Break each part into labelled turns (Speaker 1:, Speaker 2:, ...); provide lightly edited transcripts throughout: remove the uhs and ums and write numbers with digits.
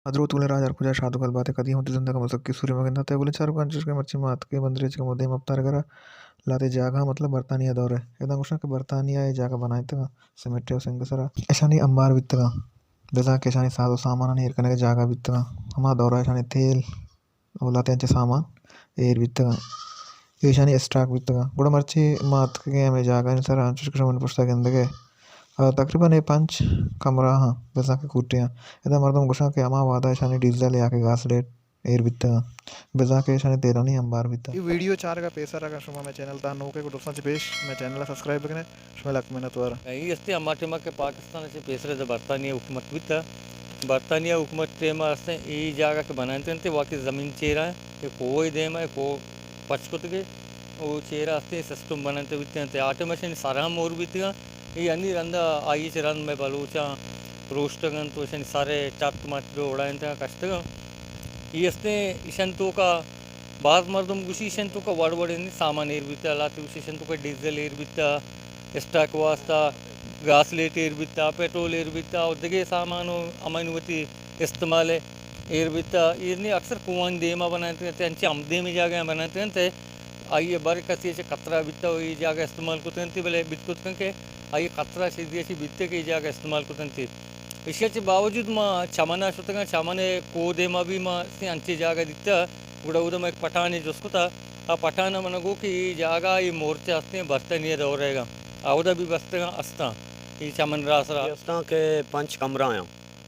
Speaker 1: आदरू तुले राज अर्कुजा शादुकल बातें कदी होती जिंदा का मसक की सूर्य मगन ते बोले चार पांच के मर्ची मात के बंदरे के मुद्दे में अवतार करा लाते जागा मतलब बर्तानिया दौर है इतना कुछ के बर्तानिया ये जागा बनाए तक सिमेट्री और संगसरा ऐसा नहीं अंबार बितगा बेजा के शानी साधु सामान नहीं करने के जागा बितगा हमारा दौरा है शानी तेल और लाते हैं सामान एयर बितगा ये शानी स्टॉक बितगा गुड़ा मर्ची मात के में जागा नहीं सर अंचुश के मन पुस्तक अंदर तकरीबन ये 5 कमरा हाँ बेसा के कुटियाँ इधर मर्दम गुशा के अमा वादा शानी डीजल या के घास लेट एयर बित्ता बेजा के शानी तेरा नहीं अंबार बित्ता ये वीडियो 4 का पैसा रखा शुमा मैं चैनल ता नोके को दोस्तों से पेश मैं चैनल सब्सक्राइब करने शुमा लक में नतवार
Speaker 2: ಈ ಅಷ್ಟೇ ಅಮಾಟೆಮಕ್ಕೆ ಪಾಕಿಸ್ತಾನ से पेसरे बर्तानिया हुकूमत बिता बर्तानिया हुकूमत टेमा अस्ते ಈ ಜಾಗಕ್ಕೆ बनाते वाकई ज़मीन चेरा है कोई देमा को पचकुतगे वो चेरा अस्ते सिस्टम बनाते बिते आटोमेशन सारा मोर बितगा ये अन्नी रंदा आई से रंद में बलूचा रोस्टगन तो शन सारे चाप मात्र उड़ाएं थे कष्टगा ये अस्ते इशंतों का बाद मर्दम गुशी इशंतों का वर्ड वर्ड नहीं सामान एयर बिता लाते उसी इशंतों का डीजल एयर बिता स्टॉक वास्ता घास लेट एयर बिता पेट्रोल एयर बिता और दगे सामानो अमानुवती इस्तेमाल एयर बिता ये नहीं अक्सर कुआं देमा बनाते हैं अंचे आमदे में जाके बनाते हैं आइए बारे कसी ऐसे कतरा बिता ये जाके इस्तेमाल करते हैं भले बितकुत के आइए कतरा सीधी ऐसी बित्ते की जाके इस्तेमाल करते हैं इसके बावजूद माँ चमना शुतगा चमने को देमा भी माँ से अंचे जागा दिता गुड़ा उधर एक पठान है जिसको था आ पठान मनगो कि ये जागा ये मोर्चे हंसते हैं बरते नहीं रहेगा आवदा भी बसते अस्ता ये चमन रासरा
Speaker 3: के 5 कमरा हैं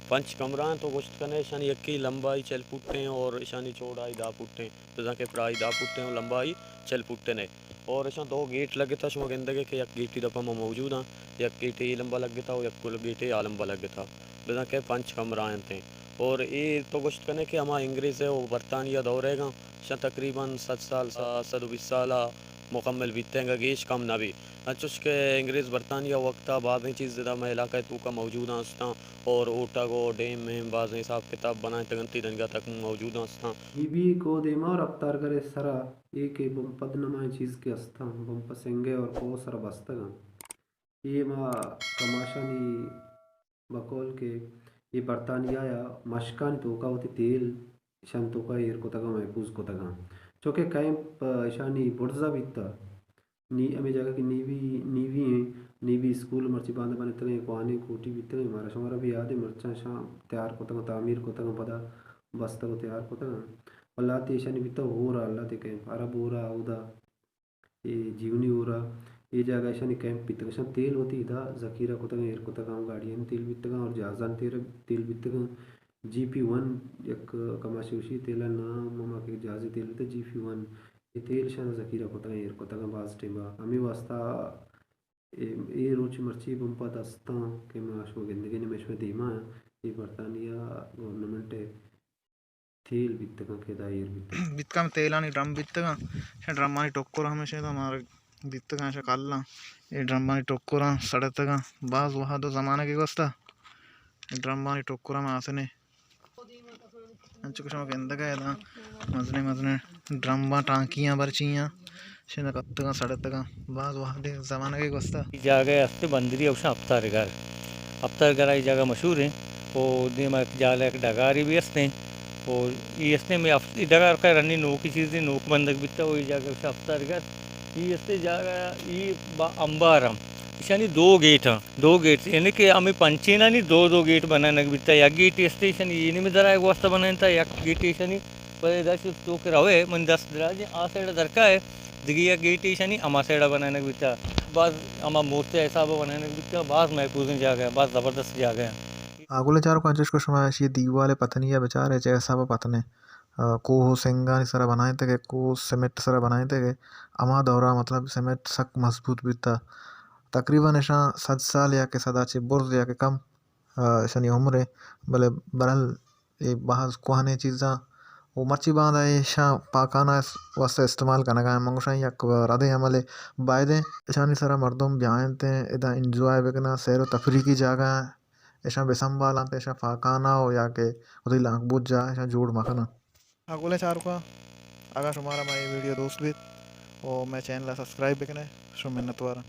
Speaker 3: 5 कमरा हैं तो कुछ कने शानी एक की लंबाई चल फुटते हैं और शानी चौड़ाई 10 फुटते हैं तो जाके प्राई 10 फुटते हैं और लंबाई चल फुटते ने और ऐसा 2 गेट लगे था शुमा गेंदे के एक गेट दफा में मौजूद हैं एक गेट ये लंबा लगे था और एक कुल गेट ये लंबा लगे था तो के 5 कमरा हैं थे और ये तो कुछ कने के हमारा अंग्रेज़ है वो बरतानिया दौरेगा शायद तकरीबन 7 साल 7-20 साल मुकम्मल बीतेंगे गेश कम ना भी अच्छुश के अंग्रेज़ बरतानिया वक्त बाद चीज़ ज़्यादा मैं इलाका तू का मौजूद हंसता और ओटागो डैम में बाज़ हिसाब किताब बनाए तगंती दंगा तक मौजूद हंसता
Speaker 4: बीबी को देमा और अवतार करे सरा एक बम नमाय चीज़ के अस्था बम पसेंगे और को सरा बस्तगा ये माँ कमाशानी बकौल के ये बरतानिया या मशकान तो का होती तेल ईशान तो का एर को तगा महफूज को तगा चौके कैंप ईशानी बुर्जा बिता नी हमें जगह की नीवी है नीवी स्कूल मर्ची बांध बने तले पानी कोटी बितले हमारा शमारा भी याद है मर्चा शाम तैयार को तगा तामीर को तगा पदा बस्ता को तैयार को तगा अल्लाह ते ईशानी बिता हो रहा अल्लाह ते कैंप अरब हो रहा उदा ये जीवनी हो रहा ये जगह ईशानी कैंप बितगा शाम तेल होती इधा जकीरा को तगा एर को तगा गाड़ियाँ तेल बितगा और जहाजान तेल बितगा GP1 एक कमाशोशी तेला नाम ममा के जहाज़ी तेल बिता GP1 ये तेल शान जकीरा को तगा एर को तगा बाज टेबा हमें वास्ता ये रोच मर्ची बम्पा दस्ता के माश वो जिंदगी ने मेश में धीमा ये बरतानिया गवर्नमेंट तेल बितगा के दायर
Speaker 1: बितका में तेल आनी ड्रम बितगा शायद ड्रम आनी टोकोरा हमेशा तो हमारे बितगा ऐसा कालना ये ड्रम आनी टोकोरा सड़तगा बाज वहाँ तो ज़माना की वस्ता ड्रम आनी टोकोरा में आसने अंचुकुश में केंद्र का है मजने ड्रम टांकियाँ बरचियाँ शेना कत्तगा सड़तगा बाज वहाँ दे ज़माना की वस्ता
Speaker 2: जागे हफ्ते बंदरी अवश्य अफ्तार घर ये जगह मशहूर है और देमा जाले एक डगारी भी हंसते और ये हंसते में डगार का रनी नोक की चीज़ नोक बंदक बिता वो ये जगह अवश्य अफ्तार घर ये हंसते जगह ये अंबारम इशानी 2 गेट हैं 2 गेट यानी कि हमें पंचेना नहीं 2 गेट बनाने बिता या गेट स्टेशन ये नहीं में जरा एक वास्ता बनाया था या गेट स्टेशन पर इधर से तो के रहे मन 10 दराज आ साइड दरका है दिगिया गेट ईशानी अमा सेड़ा बनाने के बिता बाज अमा मूर्ति ऐसा बनाने के बिता बाज महफूज जा गया बाज ज़बरदस्त जा गया
Speaker 1: आगुले चार को अंचुश को शुमा ये दीवाले पतनिया बेचारे जैसा वो पतने को हो सेंगा सरा बनाए थे को सीमेंट सरा बनाए थे अमा दौरा मतलब सीमेंट सक मजबूत बिता तकरीबन ऐसा 7 साल या के सदाचे बुर्ज या के कम शनि उम्र भले बरल ये बाहर कुहाने चीज़ा वो मर्ची बांध ऐसा पाकाना वास्ते इस्तेमाल करना का मंगोशाई या राधे हमले बायदे ऐसा सारा मर्दों ब्याहते इधर इंजॉय बेकना सैर तफरी की जगह ऐसा बेसंभाल आते ऐसा फाकाना हो या के उधर लाख बुझ जा ऐसा जोड़ मखना अगले चार का अगर तुम्हारा मैं वीडियो दोस्त भी और मैं चैनल सब्सक्राइब बेकना शुभ मिन्नत वारा।